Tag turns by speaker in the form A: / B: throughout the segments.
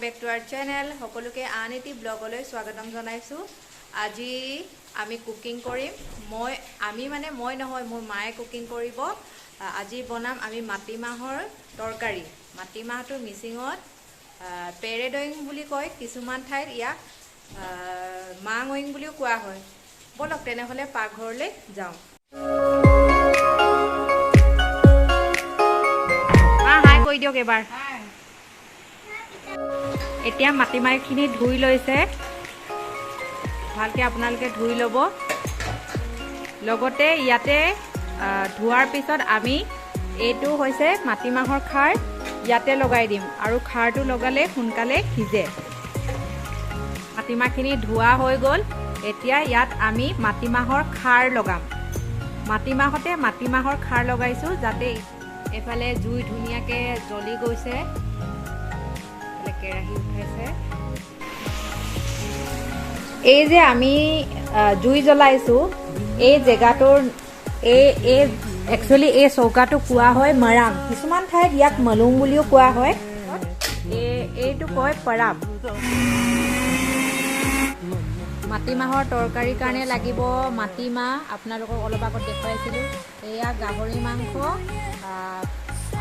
A: Back to hour channel সকলোকে আন এটি ব্লগলৈ স্বাগতম জনাইছোঁ। আজি আমি কুকিং কৰিম। মই নহয়, মোৰ মায়ে কুকিং কৰিব। আজি বনাম আমি মাটিমাহৰ তৰকাৰী। মাটিমাহটো মিচিঙত পেৰেডইং বুলি কয়, কিছুমান ঠাইত ইয়াক মাংৱইং বুলিও কোৱা হয়। বলক তেনেহ'লে পাকঘৰলৈ যাওঁ। হাই কৈ দিয়ক এবাৰ। এতিয়া মাটিমাহখিনি ধুই লৈছে, ভালকৈ আপোনালোকে ধুই ল'ব। লগতে ইয়াতে ধোৱাৰ পিছত আমি এইটো হৈছে মাটিমাহৰ খাৰ, ইয়াতে লগাই দিম আৰু খাৰটো লগালে সোনকালে সিজে। মাটিমাহখিনি ধোৱা হৈ গ'ল, এতিয়া ইয়াত আমি মাটিমাহৰ খাৰ লগাম। মাটিমাহতে মাটিমাহৰ খাৰ লগাইছোঁ, যাতে এফালে জুই ধুনীয়াকৈ জ্বলি গৈছে, কেৰাহী উঠাইছে। এই যে আমি জুই জ্বলাইছোঁ, এই জেগাটোৰ একচুৱেলি এই চৌকাটো কোৱা হয় মৰাম, কিছুমান ঠাইত ইয়াক মলুং বুলিও কোৱা হয়। এইটো কয় পৰাব। মাটিমাহৰ তৰকাৰীৰ কাৰণে লাগিব মাটিমাহ, আপোনালোকক অলপ আগত দেখুৱাইছিলোঁ। এয়া গাহৰি মাংস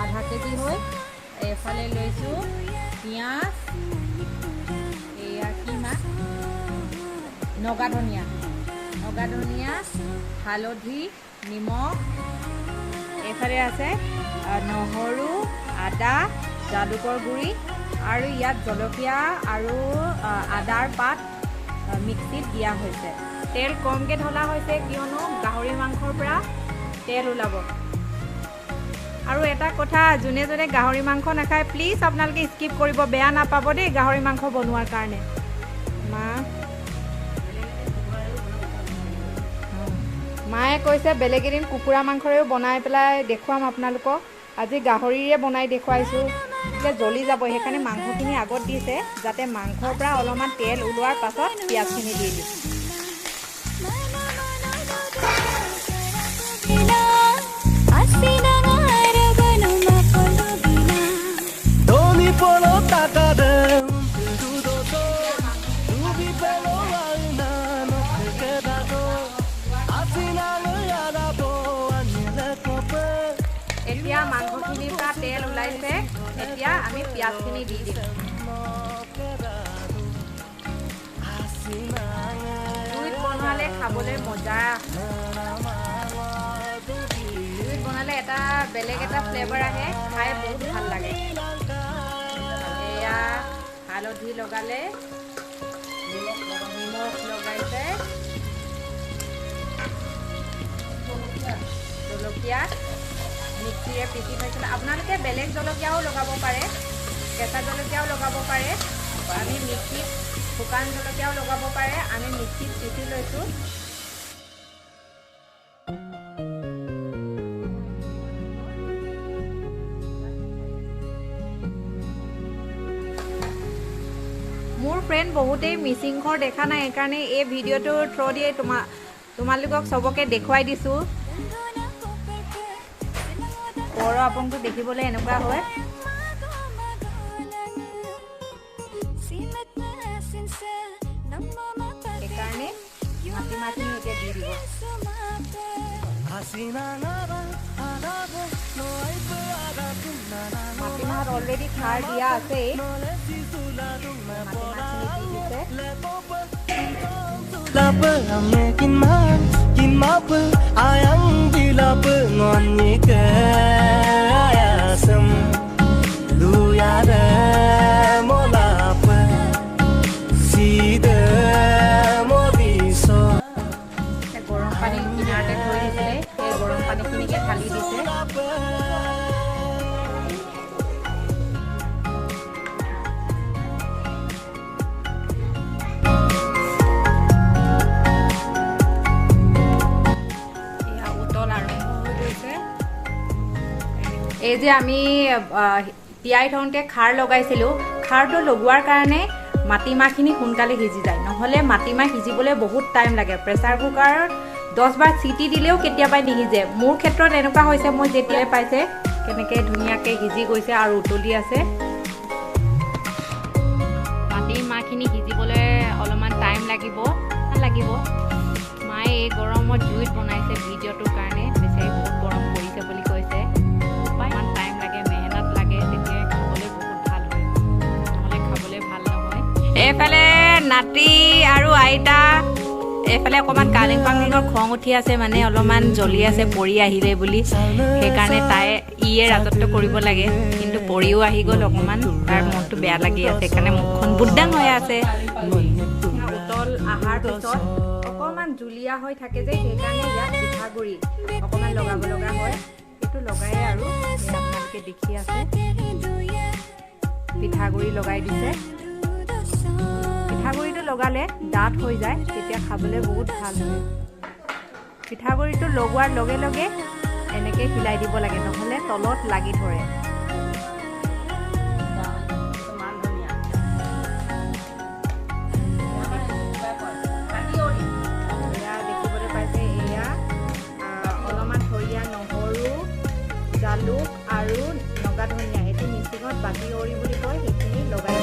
A: আধা কেজি হৈ, এফালে লৈছোঁ পিঁয়াজ, এয়া কি মাহ, নগা ধনিয়া, হালধি, নিমখ, এইফালে আছে নহৰু, আদা, জালুকৰ গুড়ি আৰু ইয়াত জলকীয়া আৰু আদাৰ পাত মিক্সিত দিয়া হৈছে। তেল কমকৈ ঢলা হৈছে, কিয়নো গাহৰি মাংসৰ পৰা তেল ওলাব। আৰু এটা কথা, যোনে যোনে গাহৰি মাংস নাখায় প্লিজ আপোনালোকে স্কিপ কৰিব, বেয়া নাপাব দেই গাহৰি মাংস বনোৱাৰ কাৰণে। মায়ে কৈছে বেলেগ এদিন কুকুৰা মাংসৰেও বনাই পেলাই দেখুৱাম আপোনালোকক। আজি গাহৰিৰে বনাই দেখুৱাইছোঁ, এতিয়া জ্বলি যাব, সেইকাৰণে মাংসখিনি আগত দিছে, যাতে মাংসৰ পৰা অলপমান তেল ওলোৱাৰ পাছত পিঁয়াজখিনি দি দিম। এতিয়া মাংসখিনিৰ পৰা তেল ওলাইছে, এতিয়া আমি পিঁয়াজখিনি দি দিম। জুইত বনালে খাবলৈ মজা, জুইত বনালে এটা বেলেগ এটা ফ্লেভাৰ আহে, খাই বহুত ভাল লাগে। এয়া হালধি লগালে, নিমখ লগাইছে, জলকীয়া মিক্সিৰে পিচি থৈছিলে। আপোনালোকে বেলেগ জলকীয়াও লগাব পাৰে, কেঁচা জলকীয়াও লগাব পাৰে, আমি মিক্সিত শুকান জলকীয়াও লগাব পাৰে, আমি মিক্সিত পিচি লৈছোঁ। মোৰ ফ্ৰেণ্ড বহুতেই মিচিং ঘৰ দেখা নাই, সেইকাৰণে এই ভিডিঅ'টোৰ থ্ৰু দিয়ে তোমালোকক চবকে দেখুৱাই দিছোঁ। বৰ আপংটো দেখিবলৈ এনেকুৱা হয়। সেইকাৰণে মাটিমাহখিনি এতিয়া দি দিব। মাটিমাহত অলৰেডি খাৰ দিয়া আছেই, মাটিমাহখিনি দি দিছে। গৰম পানী কিনাৰতে থৈ দিছিলে, সেই গৰম পানীখিনিকে ঢালি দিছে। এই যে আমি তিয়াই থওঁতে খাৰ লগাইছিলোঁ, খাৰটো লগোৱাৰ কাৰণে মাটিমাহখিনি সোনকালে সিজি যায়, নহ'লে মাটিমাহ সিজিবলৈ বহুত টাইম লাগে। প্ৰেছাৰ কুকাৰত 10 বাৰ চিটি দিলেও কেতিয়াবা নিসিজে। মোৰ ক্ষেত্ৰত এনেকুৱা হৈছে, মই যেতিয়াই পাইছে কেনেকৈ ধুনীয়াকৈ সিজি গৈছে আৰু উতলি আছে। চব্জিখিনি সিজিবলৈ অলপমান টাইম লাগিব। মায়ে এই গৰমত জুইত বনাইছে ভিডিঅ'টোৰ কাৰণে, বেচাৰি বহুত গৰম পৰিছে বুলি কৈছে। ইমান টাইম লাগে, মেহনত লাগে, তেতিয়া খাবলৈ বহুত ভাল হয়, নহ'লে খাবলৈ ভাল নহয়। এইফালে নাতি আৰু আইতা, এইফালে অকণমান কালিং পালিঙৰ খং উঠি আছে, মানে অলপমান জ্বলি আছে পৰি আহিলে বুলি, সেইকাৰণে ইয়ে ৰাজত্ব কৰিব লাগে, কিন্তু পৰিও আহি গ'ল অকণমান, তাৰ মনটো বেয়া লাগি আছে, সেইকাৰণে মুখখন বুদ্দাং হৈ আছে। উতল অহাৰ পিছত অকণমান জুলীয়া হৈ থাকে যে, সেইকাৰণে ইয়াত পিঠাগুড়ি অকণমান লগাব লগা হয়। সেইটো লগাই আৰু আপোনালোকে দেখি আছে, পিঠাগুড়ি লগাই দিছে। পিঠাগুড়িটো লগালে ডাঠ হৈ যায়, তেতিয়া খাবলৈ বহুত ভাল হয়। পিঠাগুড়িটো লগোৱাৰ লগে লগে এনেকৈ হিলাই দিব লাগে, নহ'লে তলত লাগি ধৰে। দেখিবলৈ পাইছে, এয়া অলপমান থৰিয়া নহৰু, জালুক আৰু নগা ধনিয়া, সেইটো মিচিঙত বাতি অৰি বুলি কয়, সেইখিনি লগাই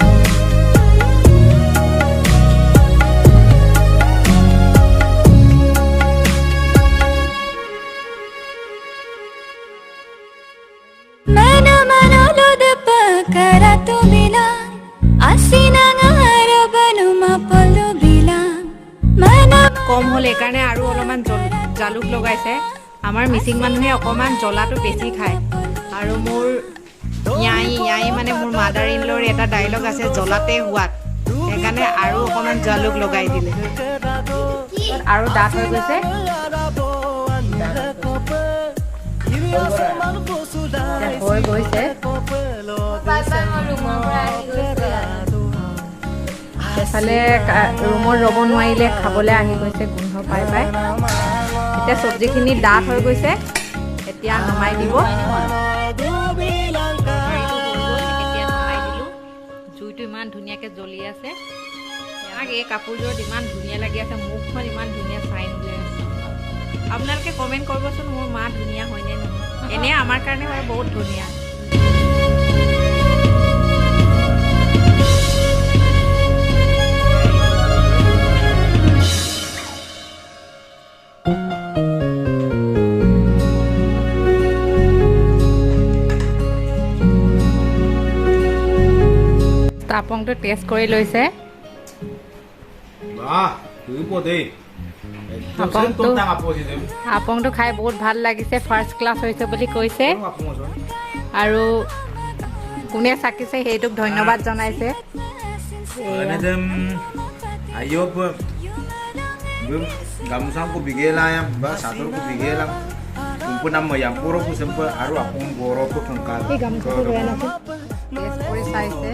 A: কম হ'ল, সেইকাৰণে আৰু অলপমান জালুক লগাইছে। আমাৰ মিচিং মানুহে অকণমান জ্বলাটো বেছি খায়, আৰু মোৰ ঞাই মানে মোৰ মাদাৰ ইন ল'ৰ এটা ডাইলগ আছে, জ্বলাতে সোৱাদ, সেইকাৰণে আৰু অকণমান জালুক লগাই দিলে, আৰু ডাঠ হৈ গৈছে। হৈ গৈছে, সেইফালে ৰুমত ৰ'ব নোৱাৰিলে, খাবলৈ আহি গৈছে, গোন্ধ পাই। এতিয়া চব্জিখিনি ডাঠ হৈ গৈছে, এতিয়া নমাই দিব। জুইটো ইমান ধুনীয়াকৈ জ্বলি আছে, আমাক এই কাপোৰযোৰত ইমান ধুনীয়া লাগি আছে, মুখখন ইমান ধুনীয়া চাইন ওলাই আছে। আপোনালোকে কমেণ্ট কৰিবচোন, মোৰ মা ধুনীয়া হয়নে নহয়? এনেই আমাৰ কাৰণে হয় বহুত ধুনীয়া। আপংটো টেষ্ট কৰি লৈছে। আপংটো খাই বহুত ভাল লাগিছে, ফাৰ্ষ্ট ক্লাছ হৈছে বুলি কৈছে, আৰু কোনে চাকিছে সেইটোক ধন্যবাদ জনাইছে।
B: Gamusang ko bigay lang ba sadur ko bigay lang kumpul nama yang puro ko sempat aru apung goro ko kengkal
A: test কৰি চাইছে।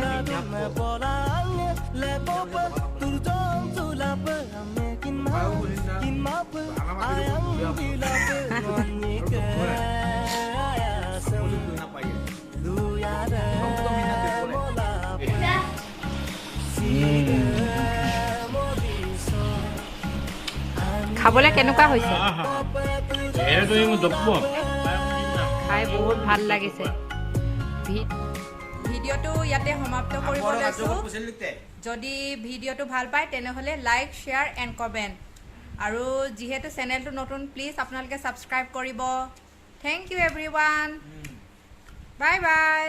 A: খাবলৈ কেনেকুৱা হৈছে? খাই বহুত ভাল লাগিছে। ভিডিঅ'টো ইয়াতে সমাপ্ত কৰিব লৈছোঁ। যদি ভিডিঅ'টো ভাল পায় তেনেহ'লে লাইক, শ্বেয়াৰ এণ্ড কমেণ্ট, আৰু যিহেতু চেনেলটো নতুন, প্লিজ আপোনালোকে ছাবস্ক্ৰাইব কৰিব। Thank you everyone, bye by.